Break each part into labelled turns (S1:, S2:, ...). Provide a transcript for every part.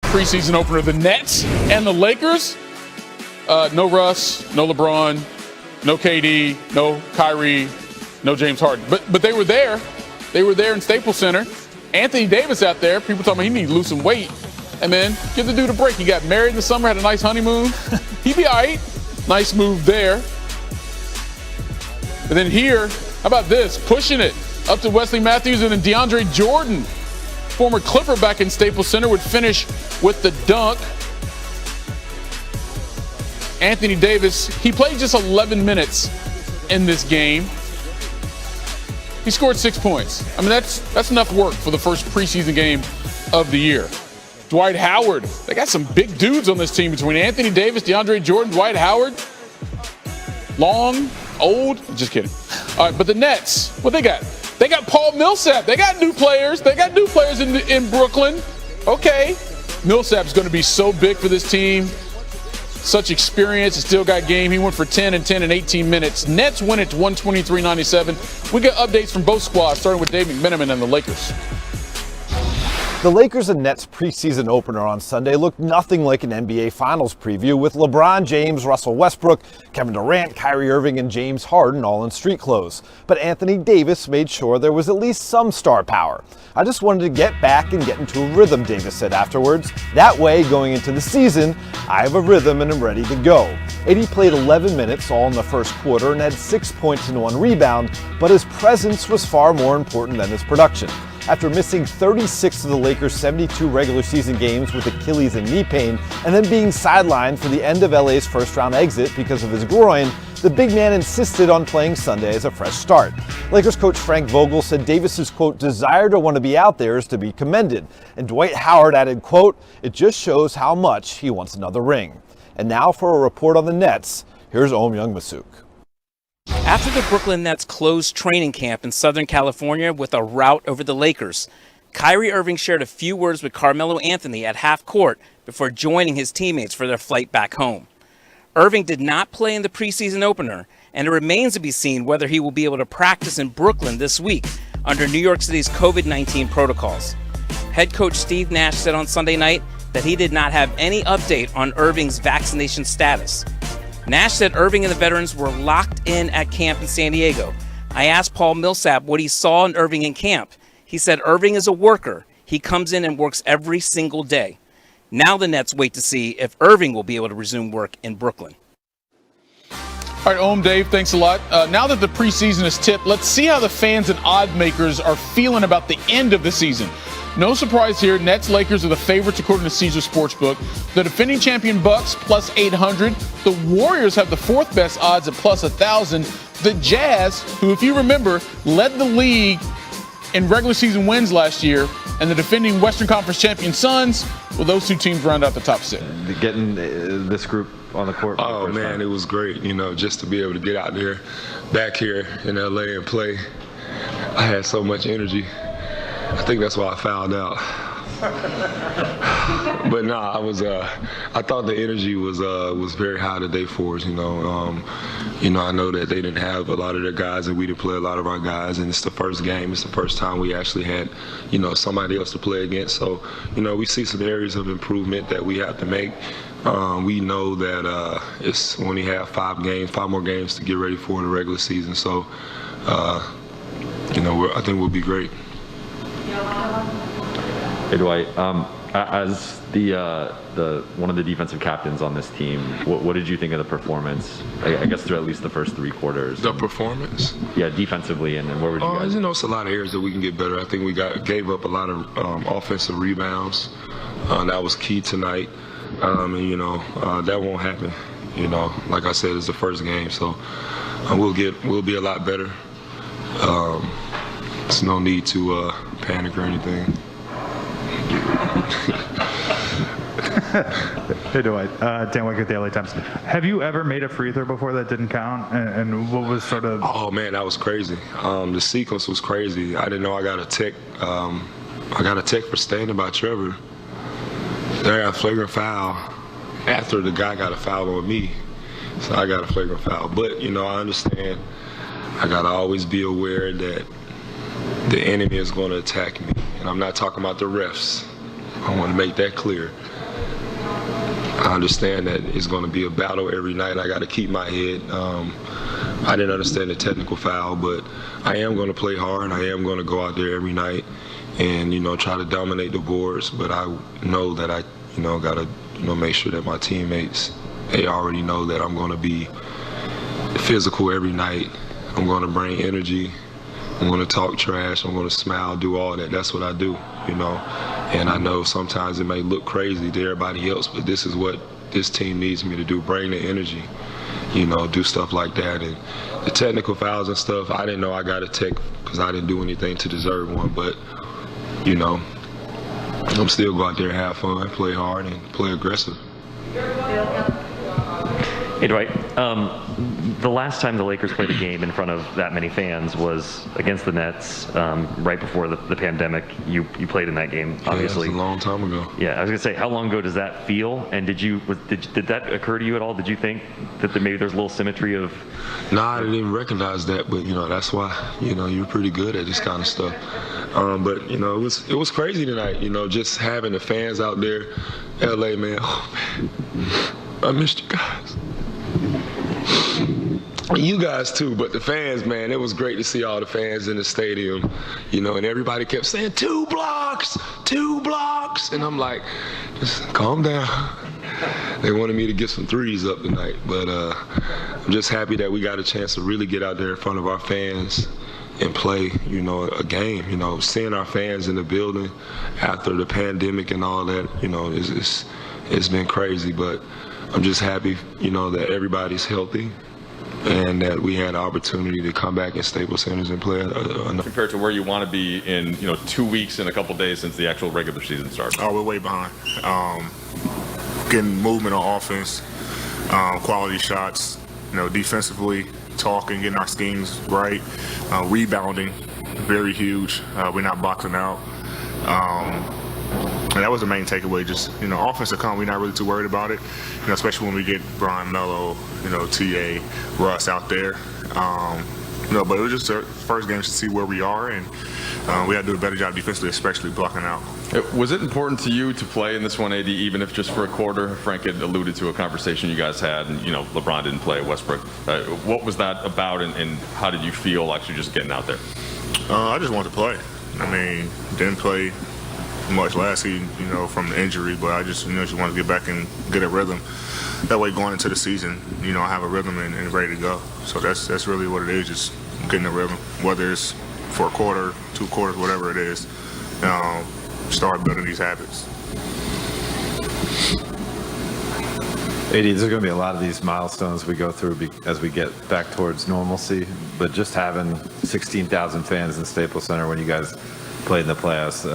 S1: preseason opener. The Nets and the Lakers. No Russ, no LeBron, no KD, no Kyrie, no James Harden. But they were there. They were there in Staples Center. Anthony Davis out there. People talking about he needs to lose some weight. And then give the dude a break. He got married in the summer, had a nice honeymoon. He'd be all right. Nice move there. But then here, how about this? Pushing it up to Wesley Matthews and then DeAndre Jordan. Former Clipper back in Staples Center would finish with the dunk. Anthony Davis, he played just 11 minutes in this game. He scored 6 points. I mean, that's enough work for the first preseason game of the year. Dwight Howard, they got some big dudes on this team between Anthony Davis, DeAndre Jordan, Dwight Howard. Long, old, just kidding. All right, but the Nets, what they got? They got Paul Millsap. They got new players. They got new players in Brooklyn. Okay. Millsap's going to be so big for this team. Such experience. He still got game. He went for 10 and 10 in 18 minutes. Nets win it 123-97. We got updates from both squads, starting with Dave McMenamin and the Lakers.
S2: The Lakers and Nets preseason opener on Sunday looked nothing like an NBA Finals preview, with LeBron James, Russell Westbrook, Kevin Durant, Kyrie Irving, and James Harden all in street clothes. But Anthony Davis made sure there was at least some star power. "I just wanted to get back and get into a rhythm," Davis said afterwards. "That way, going into the season, I have a rhythm and I'm ready to go." AD played 11 minutes all in the first quarter and had 6 points and 1 rebound, but his presence was far more important than his production. After missing 36 of the Lakers' 72 regular season games with Achilles and knee pain, and then being sidelined for the end of LA's first-round exit because of his groin, the big man insisted on playing Sunday as a fresh start. Lakers coach Frank Vogel said Davis's, quote, "desire to want to be out there is to be commended." And Dwight Howard added, quote, "it just shows how much he wants another ring." And now for a report on the Nets, here's Om Youngmisuk.
S3: After the Brooklyn Nets closed training camp in Southern California with a rout over the Lakers, Kyrie Irving shared a few words with Carmelo Anthony at half court before joining his teammates for their flight back home. Irving did not play in the preseason opener, and it remains to be seen whether he will be able to practice in Brooklyn this week under New York City's COVID-19 protocols. Head coach Steve Nash said on Sunday night that he did not have any update on Irving's vaccination status. Nash said Irving and the veterans were locked in at camp in San Diego. I asked Paul Millsap what he saw in Irving in camp. He said Irving is a worker. He comes in and works every single day. Now the Nets wait to see if Irving will be able to resume work in Brooklyn.
S1: All right, Om, Dave, thanks a lot. Now that the preseason is tipped, let's see how the fans and odd makers are feeling about the end of the season. No surprise here, Nets Lakers are the favorites according to Caesars Sportsbook. The defending champion Bucks plus 800. The Warriors have the fourth best odds at plus 1,000. The Jazz, who if you remember led the league in regular season wins last year, and the defending Western Conference champion Suns, well, those two teams round out the top 6.
S4: Getting this group on the court.
S5: Oh man, it was great. You know, just to be able to get out there, back here in LA and play. I had so much energy. I think that's why I fouled out. But nah, I thought the energy was very high today for us. You know, I know that they didn't have a lot of their guys, and we didn't play a lot of our guys. And it's the first game. It's the first time we actually had, you know, somebody else to play against. So, you know, we see some areas of improvement that we have to make. We know that it's when we have 5 more games to get ready for the regular season. So, you know, I think we'll be great.
S4: Hey Dwight, as the one of the defensive captains on this team, what did you think of the performance? I guess through at least the first 3 quarters.
S5: The performance?
S4: Yeah, defensively, and where would you guys?
S5: You know, it's a lot of areas that we can get better. I think we gave up a lot of offensive rebounds. That was key tonight, and you know that won't happen. You know, like I said, it's the first game, so we'll be a lot better. There's no need to panic or anything.
S6: Hey Dwight, Dan Wick at the LA Times. Have you ever made a free throw before that didn't count? And what was sort of?
S5: Oh man, that was crazy. The sequence was crazy. I didn't know I got a tech. I got a tech for standing by Trevor. There, I got a flagrant foul after the guy got a foul on me, so I got a flagrant foul. But you know, I understand. I gotta always be aware that the enemy is going to attack me, and I'm not talking about the refs. I want to make that clear. I understand that it's going to be a battle every night. I got to keep my head. I didn't understand the technical foul, but I am going to play hard. I am going to go out there every night and, try to dominate the boards. But I know that I, got to, make sure that my teammates, they already know that I'm going to be physical every night. I'm going to bring energy. I'm going to talk trash. I'm going to smile, do all that. That's what I do, And I know sometimes it may look crazy to everybody else, but this is what this team needs me to do, bring the energy, do stuff like that. And the technical fouls and stuff, I didn't know I got a tech because I didn't do anything to deserve one. But, I'm still go out there and have fun, play hard, and play aggressive.
S7: Hey, Dwight. The last time the Lakers played a game in front of that many fans was against the Nets, right before the pandemic. You played in that game, obviously.
S5: Yeah, it was a long time ago.
S7: Yeah, I was gonna say, how long ago does that feel? And did that occur to you at all? Did you think that maybe there's a little symmetry of?
S5: No, I didn't even recognize that, but that's why you're pretty good at this kind of stuff. But it was crazy tonight. Just having the fans out there, LA, man. Oh man, I missed you guys. You guys too, but the fans, man, it was great to see all the fans in the stadium, and everybody kept saying 2 blocks, 2 blocks, and I'm like, just calm down. They wanted me to get some threes up tonight, but I'm just happy that we got a chance to really get out there in front of our fans and play, a game. Seeing our fans in the building after the pandemic and all that, it's been crazy, but I'm just happy, that everybody's healthy and that we had an opportunity to come back in Staples Center and play.
S8: Compared to where you want to be in, 2 weeks and a couple days since the actual regular season starts?
S9: Oh, we're way behind. Getting movement on offense, quality shots, defensively, talking, getting our schemes right, rebounding, very huge. We're not boxing out. And that was the main takeaway, just, offensive come, we're not really too worried about it, especially when we get Brian, Melo, TA, Russ out there. But it was just our first game to see where we are, and we had to do a better job defensively, especially blocking out.
S8: Was it important to you to play in this one, AD, even if just for a quarter? Frank had alluded to a conversation you guys had, and, LeBron didn't play at Westbrook. What was that about, and how did you feel actually just getting out there?
S9: I just wanted to play. Didn't play much last season, from the injury, but I just, just wanted to get back and get a rhythm. That way, going into the season, I have a rhythm and ready to go. So that's really what it is, just getting a rhythm, whether it's for a quarter, 2 quarters, whatever it is. Start building these habits.
S10: AD, there's going to be a lot of these milestones we go through as we get back towards normalcy, but just having 16,000 fans in Staples Center when you guys played in the playoffs,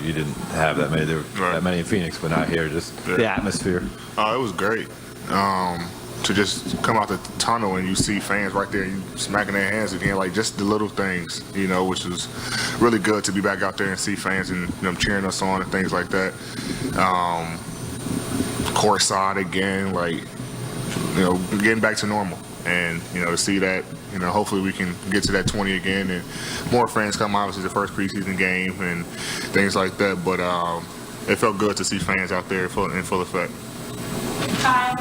S10: you didn't have that many. There were that many in Phoenix, but not here. Just the atmosphere.
S9: It was great. To just come out the tunnel and you see fans right there, you smacking their hands again, like just the little things, which was really good to be back out there and see fans and them cheering us on and things like that. Courtside again, like, getting back to normal. And, to see that, hopefully we can get to that 20 again and more fans come. Obviously, the first preseason game and things like that. But it felt good to see fans out there in full effect.
S11: Hi.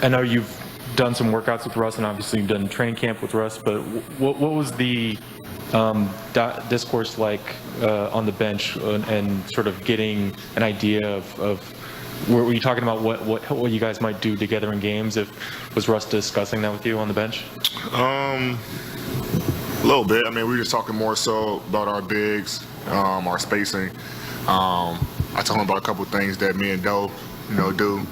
S12: I know you've done some workouts with Russ, and obviously you've done training camp with Russ, but what was the discourse like on the bench and sort of getting an idea of were you talking about what you guys might do together in games? Was Russ discussing that with you on the bench?
S9: A little bit. We were just talking more so about our bigs, our spacing. I told him about a couple things that me and Doe, do.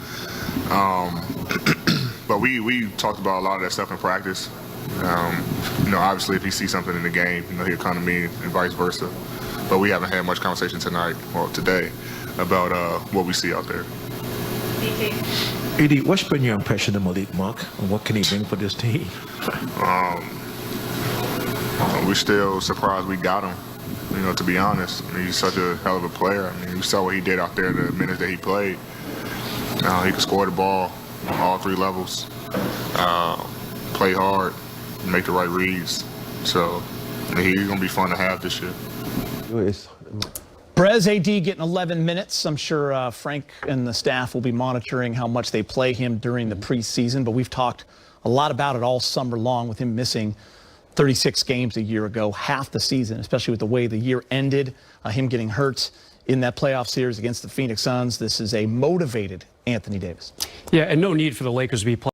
S9: But we talked about a lot of that stuff in practice. Obviously if he sees something in the game, he'll come to me and vice versa. But we haven't had much conversation today about what we see out there.
S13: AD, what's been your impression of Malik Monk, and what can he bring for this team?
S9: We're still surprised we got him. To be honest, he's such a hell of a player. You saw what he did out there the minutes that he played. He could score the ball on all 3 levels, play hard, make the right reads. So he's going to be fun to have this year.
S11: Brez AD getting 11 minutes. I'm sure Frank and the staff will be monitoring how much they play him during the preseason, but we've talked a lot about it all summer long with him missing 36 games a year ago, half the season, especially with the way the year ended, him getting hurt in that playoff series against the Phoenix Suns. This is a motivated Anthony Davis.
S14: Yeah, and no need for the Lakers to be playing